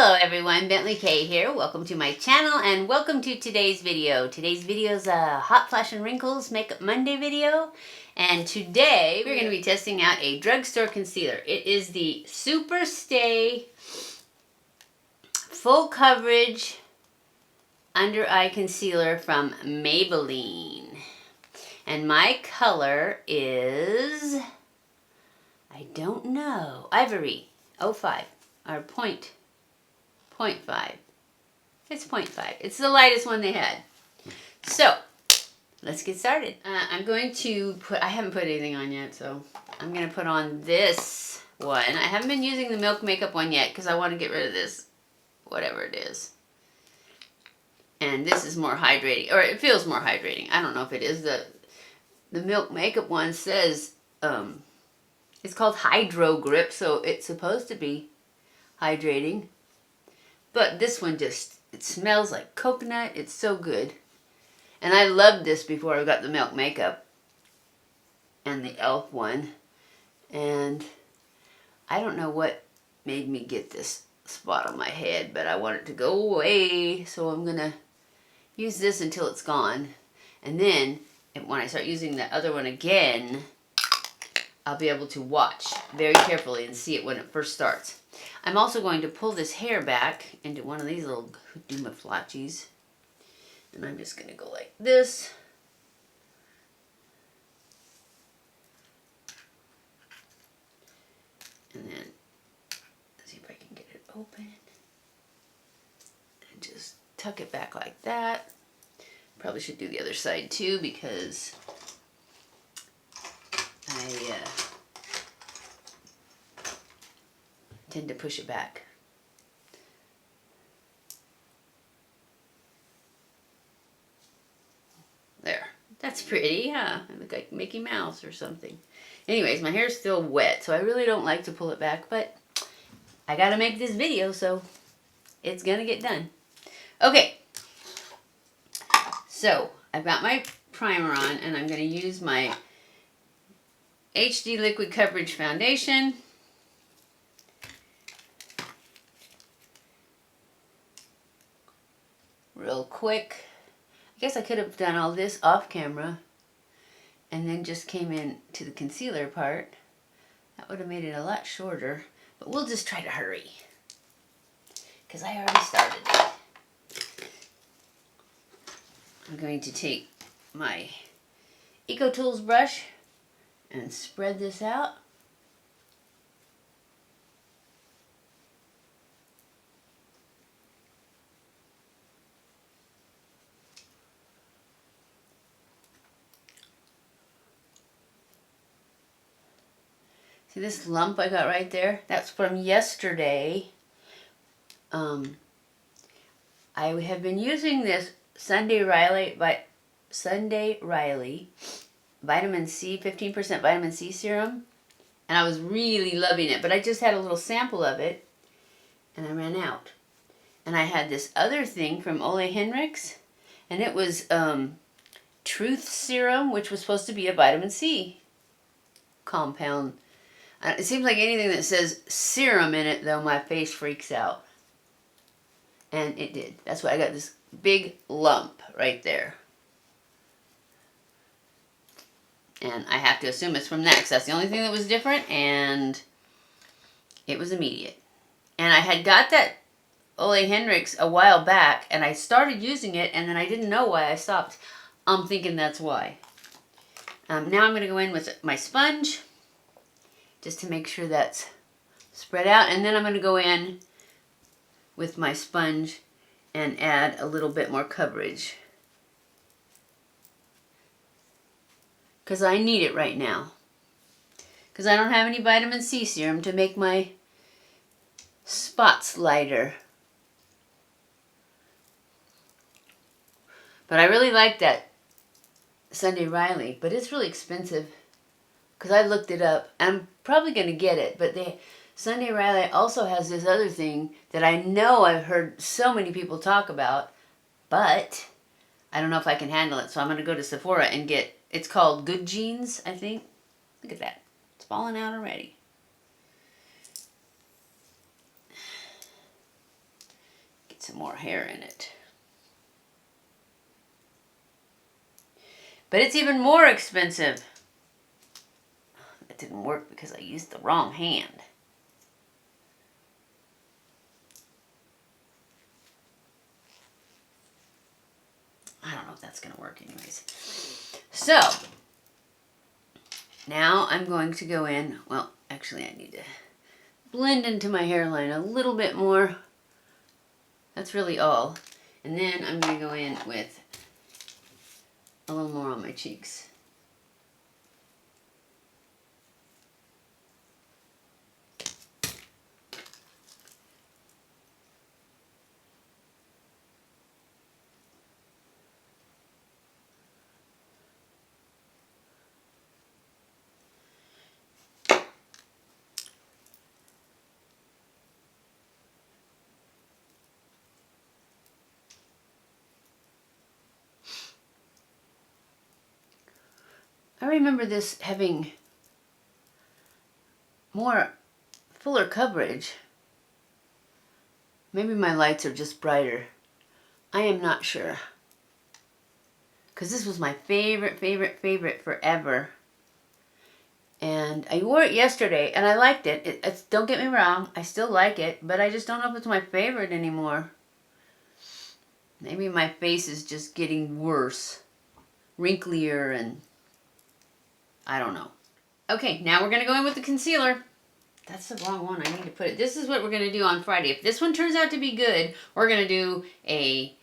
Hello everyone, BentlyK here. Welcome to my channel and welcome to today's video. Today's video is a Hot Flash and Wrinkles Makeup Monday video. And today we're going to be testing out a drugstore concealer. It is the Super Stay Full Coverage Under Eye Concealer from Maybelline. And my color is, I don't know, Ivory 05 or 0.5. It's 0.5. It's the lightest one they had. So, let's get started. I'm going to put, I haven't put anything on yet, so I'm going to put on this one. I haven't been using the Milk Makeup one yet because I want to get rid of this, whatever it is. And this is more hydrating, or it feels more hydrating. I don't know if it is. The Milk Makeup one says, it's called Hydro Grip, so it's supposed to be hydrating. But this one just, it smells like coconut. It's so good. And I loved this before I got the Milk Makeup and the e.l.f. one. And I don't know what made me get this spot on my head, but I want it to go away. So I'm going to use this until it's gone. And then when I start using the other one again, I'll be able to watch very carefully and see it when it first starts. I'm also going to pull this hair back into one of these little doomaflachis. And I'm just going to go like this. And then, let's see if I can get it open. And just tuck it back like that. Probably should do the other side too because I tend to push it back. There. That's pretty, huh? I look like Mickey Mouse or something. Anyways, my hair's still wet, so I really don't like to pull it back, but I gotta make this video, so it's gonna get done. Okay. So, I've got my primer on, and I'm gonna use my HD Liquid Coverage Foundation. Real quick. I guess I could have done all this off camera and then just came in to the concealer part. That would have made it a lot shorter, but we'll just try to hurry because I already started it. I'm going to take my Eco Tools brush and spread this out. See this lump I got right there? That's from yesterday. I have been using this Sunday Riley Vitamin C, 15% Vitamin C serum. And I was really loving it. But I just had a little sample of it. And I ran out. And I had this other thing from Ole Henrik's. And it was Truth Serum, which was supposed to be a vitamin C compound. It seems like anything that says serum in it, though, my face freaks out. And it did. That's why I got this big lump right there. And I have to assume it's from that, because that's the only thing that was different, and it was immediate. And I had got that Ole Henrik's a while back, and I started using it, and then I didn't know why I stopped. I'm thinking that's why. Now I'm going to go in with my sponge, just to make sure that's spread out. And then I'm going to go in with my sponge and add a little bit more coverage. Because I need it right now. Because I don't have any vitamin C serum to make my spots lighter. But I really like that Sunday Riley, but it's really expensive. Because I looked it up. I'm probably going to get it, but Sunday Riley also has this other thing that I know I've heard so many people talk about, but I don't know if I can handle it. So I'm going to go to Sephora and get, it's called Good Genes, I think. Look at that. It's falling out already. some more hair in it. But it's even more expensive. That didn't work because I used the wrong hand. I don't know if that's going to work anyways. So, now I'm going to go in, well, actually I need to blend into my hairline a little bit more. That's really all. And then I'm going to go in with a little more on my cheeks. I remember this having more fuller coverage. Maybe my lights are just brighter. I am not sure. Because this was my favorite forever. And I wore it yesterday and I liked it. Don't get me wrong, I still like it, but I just don't know if it's my favorite anymore. Maybe my face is just getting worse. Wrinklier and I don't know. Okay, now we're going to go in with the concealer. That's the wrong one. I need to put it. This is what we're going to do on Friday. If this one turns out to be good, we're going to do a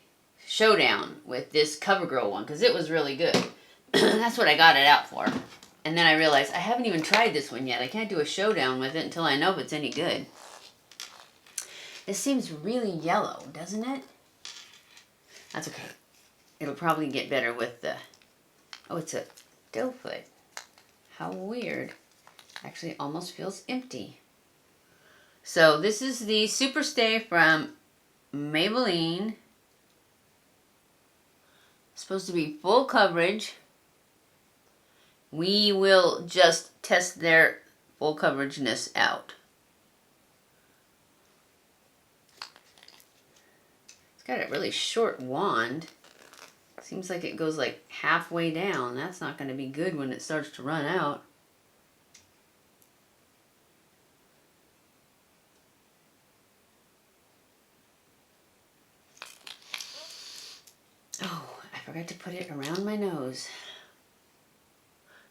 showdown with this CoverGirl one because it was really good. That's what I got it out for. And then I realized I haven't even tried this one yet. I can't do a showdown with it until I know if it's any good. This seems really yellow, doesn't it? That's okay. It'll probably get better with the... Oh, it's a doe foot. How weird. Actually, it almost feels empty. So this is the Super Stay from Maybelline. Supposed to be full coverage. We will just test their full coverageness out. It's got a really short wand. Seems like it goes like halfway down. That's not going to be good when it starts to run out. Oh, I forgot to put it around my nose.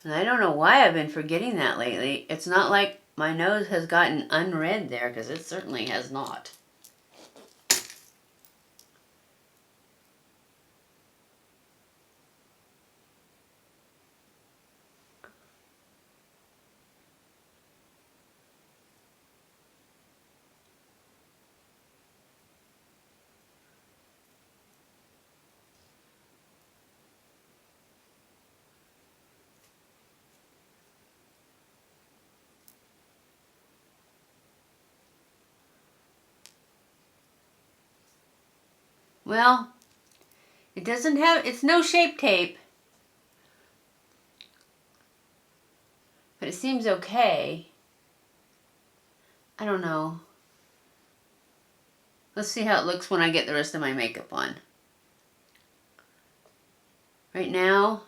And I don't know why I've been forgetting that lately. It's not like my nose has gotten unred there, because it certainly has not. Well, it doesn't have, it's no Shape Tape. But it seems okay. I don't know. Let's see how it looks when I get the rest of my makeup on. Right now,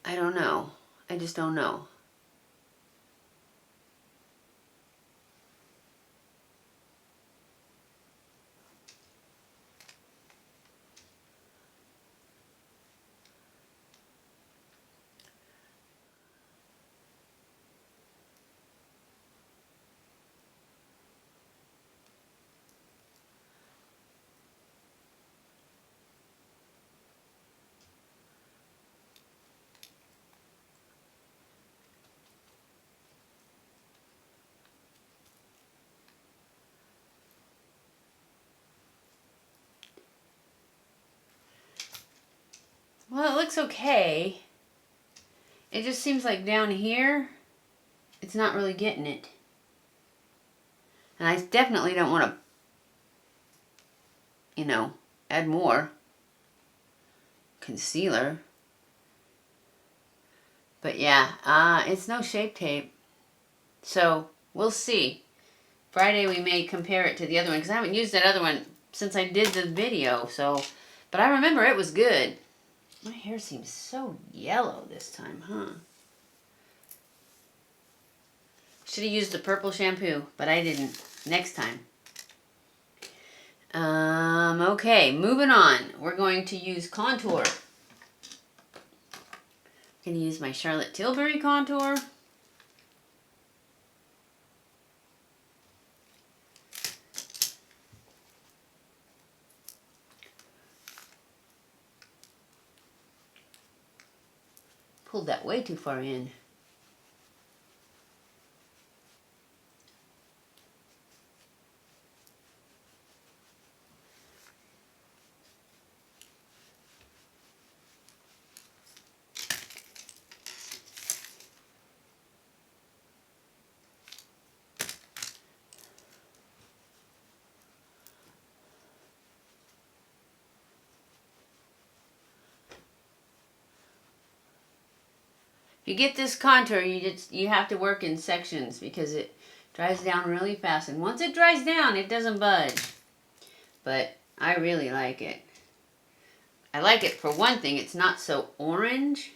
I don't know. I just don't know. Well, it looks okay. It just seems like down here, it's not really getting it. And I definitely don't want to, you know, add more concealer. But yeah, it's no Shape Tape. So, we'll see. Friday we may compare it to the other one, because I haven't used that other one since I did the video, so, but I remember it was good. My hair seems so yellow this time, huh? Should have used the purple shampoo, but I didn't. Next time. Okay, moving on. We're going to use contour. I'm going to use my Charlotte Tilbury contour. Pulled that way too far in. If you get this contour, you have to work in sections because it dries down really fast. And once it dries down, it doesn't budge. But I really like it. I like it for one thing, it's not so orange.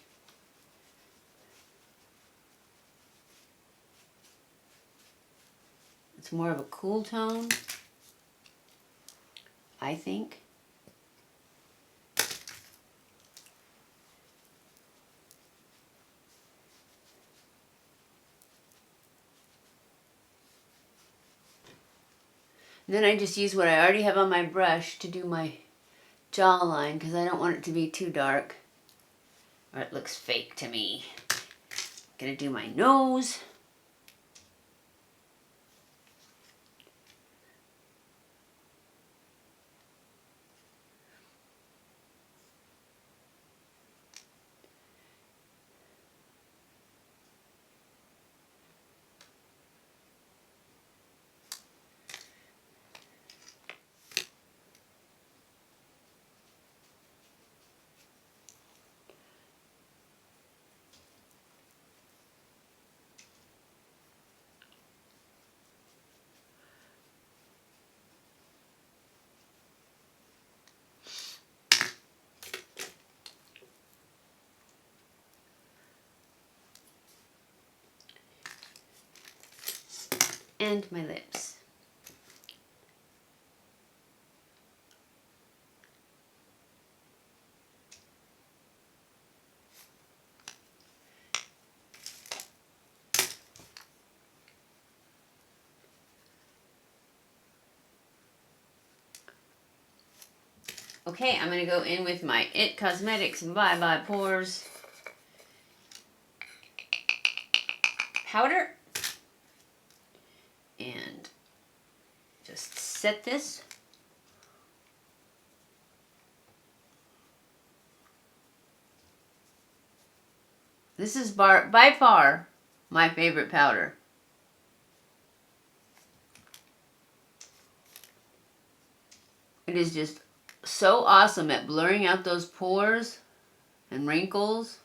It's more of a cool tone, I think. And then I just use what I already have on my brush to do my jawline because I don't want it to be too dark or it looks fake to me. I'm gonna do my nose. And my lips. Okay, I'm going to go in with my IT Cosmetics Bye Bye Pores powder. And just set this. This is by far my favorite powder. It is just so awesome at blurring out those pores and wrinkles.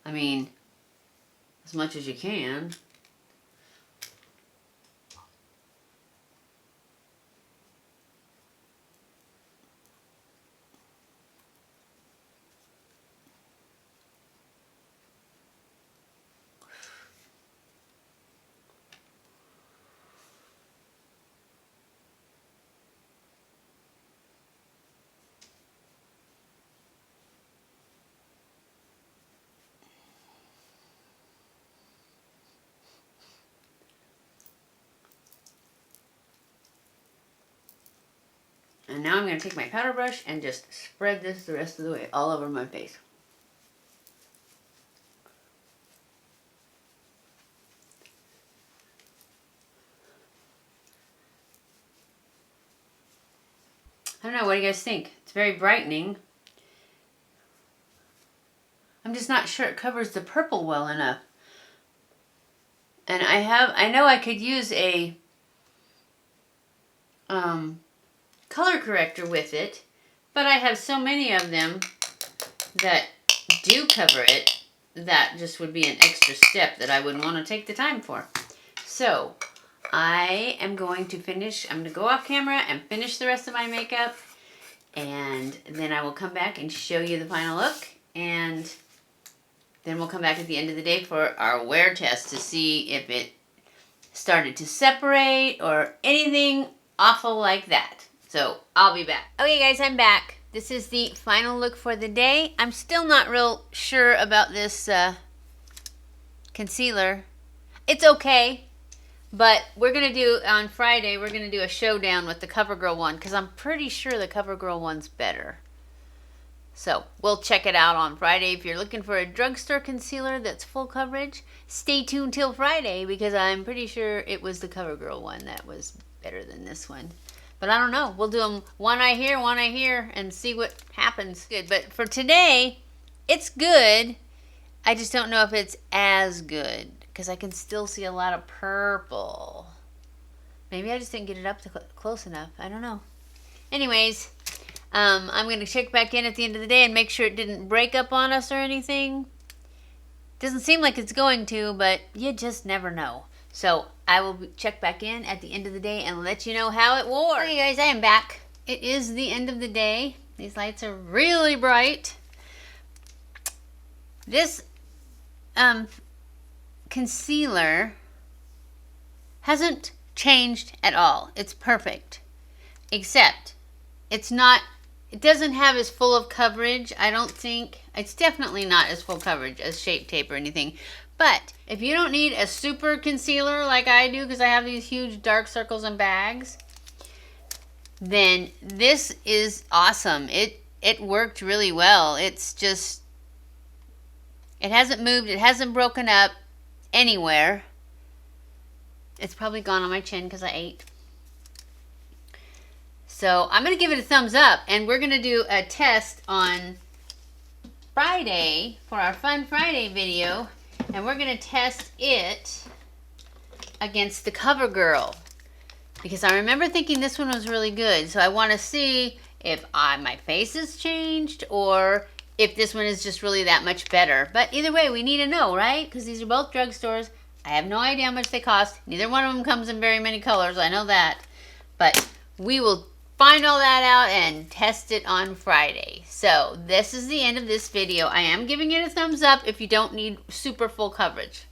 I mean, as much as you can. And now I'm going to take my powder brush and just spread this the rest of the way all over my face. I don't know, what do you guys think? It's very brightening. I'm just not sure it covers the purple well enough. And I know I could use a color corrector with it, but I have so many of them that do cover it, that just would be an extra step that I wouldn't want to take the time for. So, I am going to finish, I'm going to go off camera and finish the rest of my makeup. And then I will come back and show you the final look. And then we'll come back at the end of the day for our wear test to see if it started to separate or anything awful like that. So I'll be back. Okay guys, I'm back. This is the final look for the day. I'm still not real sure about this concealer. It's okay, but we're going to do, on Friday, we're going to do a showdown with the CoverGirl one because I'm pretty sure the CoverGirl one's better. So we'll check it out on Friday. If you're looking for a drugstore concealer that's full coverage, stay tuned till Friday because I'm pretty sure it was the CoverGirl one that was better than this one. But I don't know. We'll do them one eye here, and see what happens. Good. But for today, it's good. I just don't know if it's as good because I can still see a lot of purple. Maybe I just didn't get it up to close enough. I don't know. Anyways, I'm going to check back in at the end of the day and make sure it didn't break up on us or anything. Doesn't seem like it's going to, but you just never know. So I will check back in at the end of the day and let you know how it wore. Okay guys, I am back. It is the end of the day. These lights are really bright. This concealer hasn't changed at all. It's perfect. Except it doesn't have as full of coverage, I don't think. It's definitely not as full coverage as Shape Tape or anything. But if you don't need a super concealer like I do, because I have these huge dark circles and bags, then this is awesome. It worked really well. It's just, it hasn't moved. It hasn't broken up anywhere. It's probably gone on my chin because I ate. So I'm going to give it a thumbs up, and we're going to do a test on Friday for our Fun Friday video, and we're going to test it against the CoverGirl because I remember thinking this one was really good. So I want to see if my face has changed or if this one is just really that much better. But either way, we need to know, right? Because these are both drugstores. I have no idea how much they cost. Neither one of them comes in very many colors. I know that. But we will find all that out and test it on Friday. So this is the end of this video. I am giving it a thumbs up if you don't need super full coverage.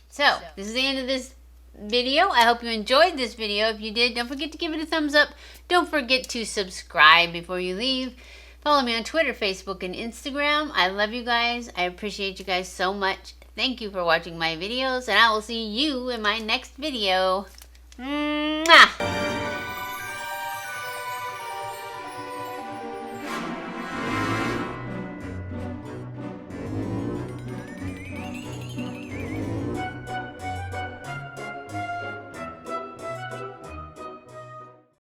So this is the end of this video. I hope you enjoyed this video. If you did, don't forget to give it a thumbs up. Don't forget to subscribe before you leave. Follow me on Twitter, Facebook, and Instagram. I love you guys. I appreciate you guys so much. Thank you for watching my videos, and I will see you in my next video. Mwah!